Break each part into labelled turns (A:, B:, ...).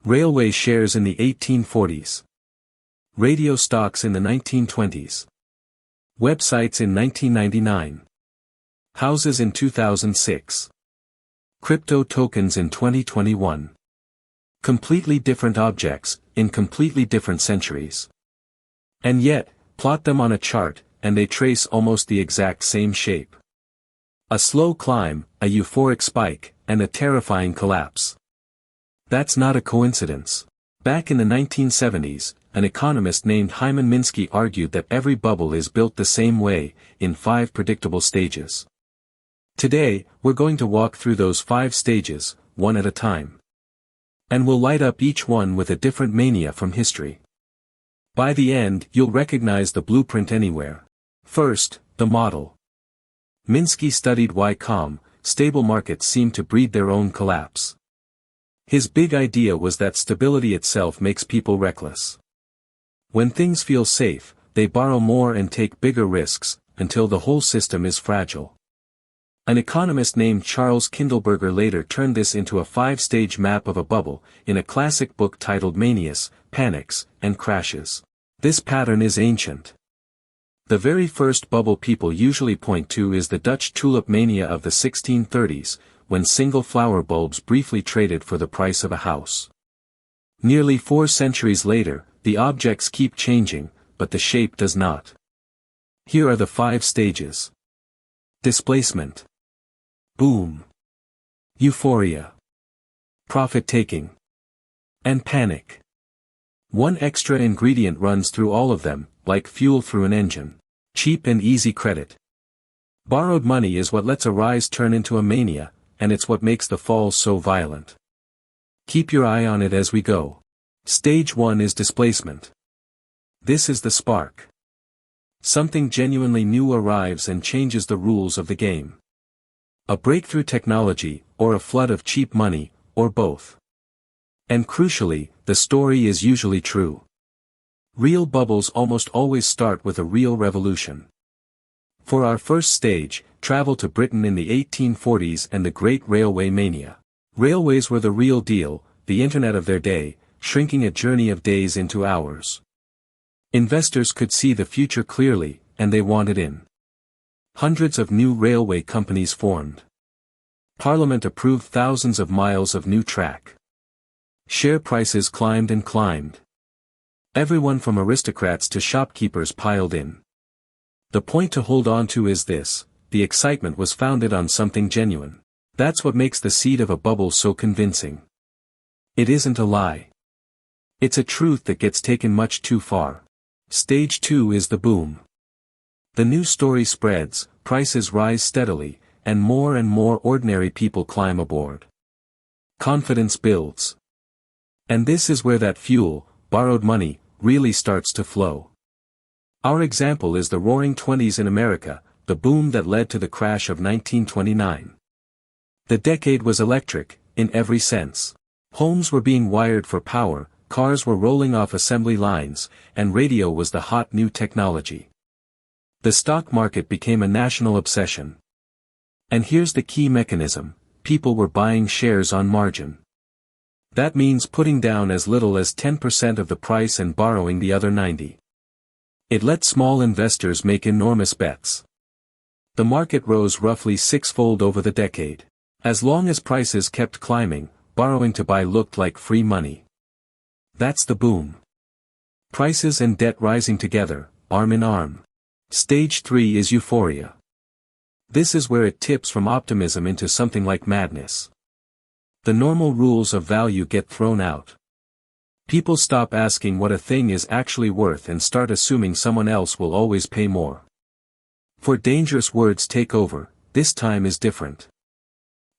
A: Railway shares in the 1840s. Radio stocks in the 1920s. Websites in 1999. Houses in 2006. Crypto tokens in 2021. Completely different objects, in completely different centuries. And yet, plot them on a chart, and they trace almost the exact same shape. A slow climb, a euphoric spike, and a terrifying collapse. That's not a coincidence. Back in the 1970s, an economist named Hyman Minsky argued that every bubble is built the same way, in 5 predictable stages. Today, we're going to walk through those 5 stages, one at a time. And we'll light up each one with a different mania from history. By the end, you'll recognize the blueprint anywhere. First, the model. Minsky studied why calm, stable markets seem to breed their own collapse. His big idea was that stability itself makes people reckless. When things feel safe, they borrow more and take bigger risks, until the whole system is fragile. An economist named Charles Kindleberger later turned this into a 5-stage map of a bubble, in a classic book titled Manias, Panics, and Crashes. This pattern is ancient. The very first bubble people usually point to is the Dutch tulip mania of the 1630s, when single flower bulbs briefly traded for the price of a house. Nearly 4 centuries later, the objects keep changing, but the shape does not. Here are the 5 stages. Displacement. Boom. Euphoria. Profit-taking. And panic. One extra ingredient runs through all of them, like fuel through an engine. Cheap and easy credit. Borrowed money is what lets a rise turn into a mania, and it's what makes the falls so violent. Keep your eye on it as we go. Stage 1 is displacement. This is the spark. Something genuinely new arrives and changes the rules of the game. A breakthrough technology, or a flood of cheap money, or both. And crucially, the story is usually true. Real bubbles almost always start with a real revolution. For our first stage, travel to Britain in the 1840s and the Great Railway Mania. Railways were the real deal, the internet of their day, shrinking a journey of days into hours. Investors could see the future clearly, and they wanted in. Hundreds of new railway companies formed. Parliament approved thousands of miles of new track. Share prices climbed and climbed. Everyone from aristocrats to shopkeepers piled in. The point to hold on to is this: the excitement was founded on something genuine. That's what makes the seed of a bubble so convincing. It isn't a lie. It's a truth that gets taken much too far. Stage 2 is the boom. The new story spreads, prices rise steadily, and more ordinary people climb aboard. Confidence builds. And this is where that fuel, borrowed money, really starts to flow. Our example is the Roaring Twenties in America, the boom that led to the crash of 1929. The decade was electric, in every sense. Homes were being wired for power, cars were rolling off assembly lines, and radio was the hot new technology. The stock market became a national obsession. And here's the key mechanism: people were buying shares on margin. That means putting down as little as 10% of the price and borrowing the other 90%. It let small investors make enormous bets. The market rose roughly 6-fold over the decade. As long as prices kept climbing, borrowing to buy looked like free money. That's the boom. Prices and debt rising together, arm in arm. Stage 3 is euphoria. This is where it tips from optimism into something like madness. The normal rules of value get thrown out. People stop asking what a thing is actually worth and start assuming someone else will always pay more. For dangerous words take over, this time is different.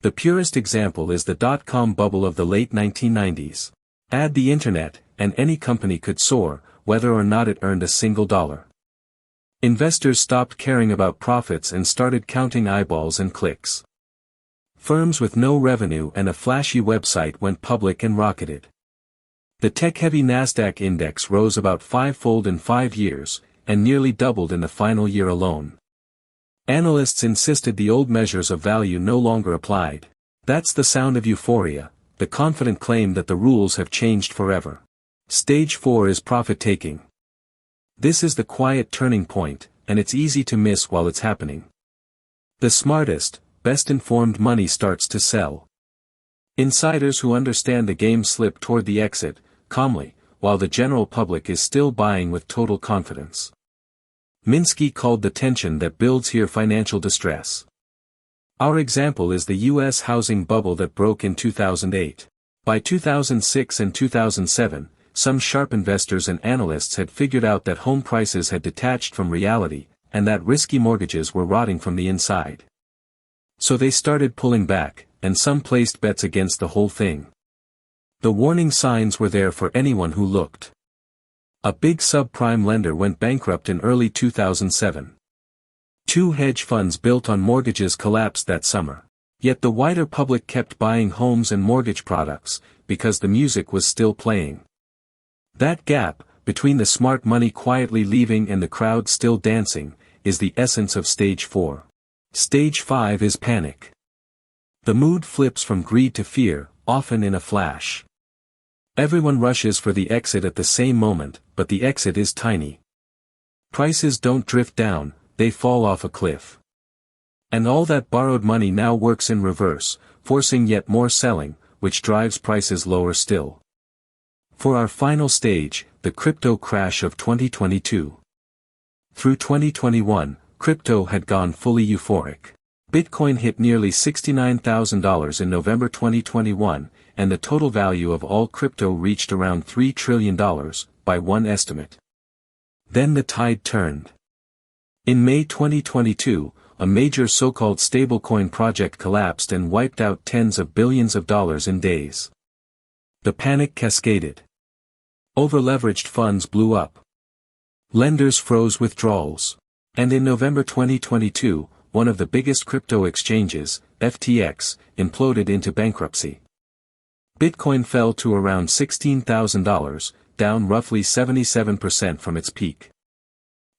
A: The purest example is the dot-com bubble of the late 1990s. Add the internet, and any company could soar, whether or not it earned a single dollar. Investors stopped caring about profits and started counting eyeballs and clicks. Firms with no revenue and a flashy website went public and rocketed. The tech-heavy Nasdaq index rose about 5-fold in 5 years, and nearly doubled in the final year alone. Analysts insisted the old measures of value no longer applied. That's the sound of euphoria, the confident claim that the rules have changed forever. Stage 4 is profit-taking. This is the quiet turning point, and it's easy to miss while it's happening. The smartest, best-informed money starts to sell. Insiders who understand the game slip toward the exit, calmly, while the general public is still buying with total confidence. Minsky called the tension that builds here financial distress. Our example is the U.S. housing bubble that broke in 2008. By 2006 and 2007, some sharp investors and analysts had figured out that home prices had detached from reality, and that risky mortgages were rotting from the inside. So they started pulling back, and some placed bets against the whole thing. The warning signs were there for anyone who looked. A big subprime lender went bankrupt in early 2007. 2 hedge funds built on mortgages collapsed that summer. Yet the wider public kept buying homes and mortgage products, because the music was still playing. That gap, between the smart money quietly leaving and the crowd still dancing, is the essence of Stage 4. Stage 5 is panic. The mood flips from greed to fear, often in a flash. Everyone rushes for the exit at the same moment, but the exit is tiny. Prices don't drift down, they fall off a cliff. And all that borrowed money now works in reverse, forcing yet more selling, which drives prices lower still. For our final stage, the crypto crash of 2022. Through 2021, crypto had gone fully euphoric. Bitcoin hit nearly $69,000 in November 2021, and the total value of all crypto reached around $3 trillion, by one estimate. Then the tide turned. In May 2022, a major so-called stablecoin project collapsed and wiped out tens of billions of dollars in days. The panic cascaded. Over-leveraged funds blew up. Lenders froze withdrawals. And in November 2022, one of the biggest crypto exchanges, FTX, imploded into bankruptcy. Bitcoin fell to around $16,000, down roughly 77% from its peak.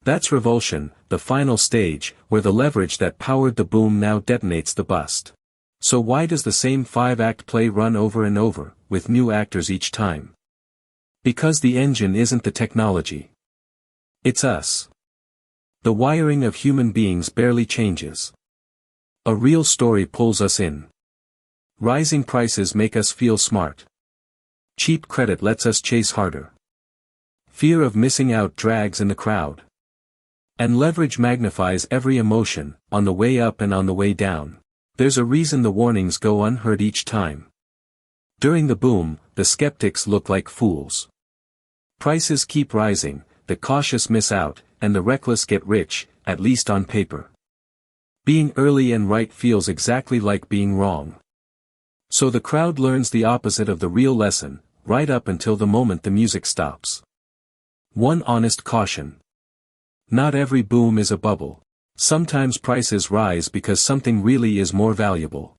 A: That's revulsion, the final stage, where the leverage that powered the boom now detonates the bust. So why does the same 5-act play run over and over, with new actors each time? Because the engine isn't the technology. It's us. The wiring of human beings barely changes. A real story pulls us in. Rising prices make us feel smart. Cheap credit lets us chase harder. Fear of missing out drags in the crowd. And leverage magnifies every emotion, on the way up and on the way down. There's a reason the warnings go unheard each time. During the boom, the skeptics look like fools. Prices keep rising, the cautious miss out, and the reckless get rich, at least on paper. Being early and right feels exactly like being wrong. So the crowd learns the opposite of the real lesson, right up until the moment the music stops. One honest caution. Not every boom is a bubble. Sometimes prices rise because something really is more valuable.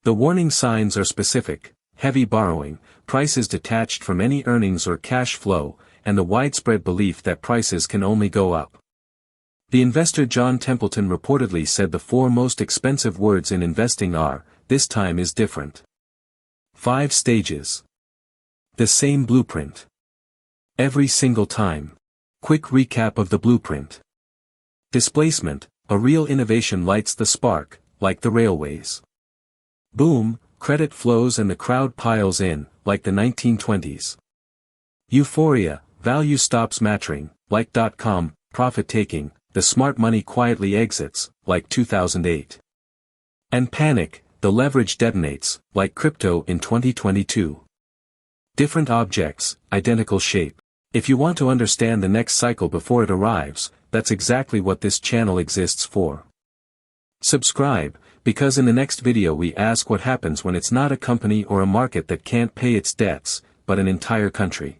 A: The warning signs are specific: heavy borrowing, prices detached from any earnings or cash flow, and the widespread belief that prices can only go up. The investor John Templeton reportedly said the 4 most expensive words in investing are, "This time is different." 5 stages. The same blueprint. Every single time. Quick recap of the blueprint. Displacement, a real innovation lights the spark, like the railways. Boom, credit flows and the crowd piles in, like the 1920s. Euphoria, value stops mattering, like .com, profit-taking, the smart money quietly exits, like 2008. And panic, the leverage detonates, like crypto in 2022. Different objects, identical shape. If you want to understand the next cycle before it arrives, that's exactly what this channel exists for. Subscribe, because in the next video we ask what happens when it's not a company or a market that can't pay its debts, but an entire country.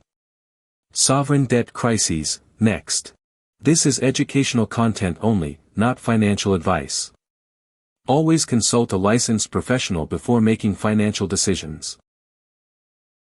A: Sovereign debt crises, next. This is educational content only, not financial advice. Always consult a licensed professional before making financial decisions.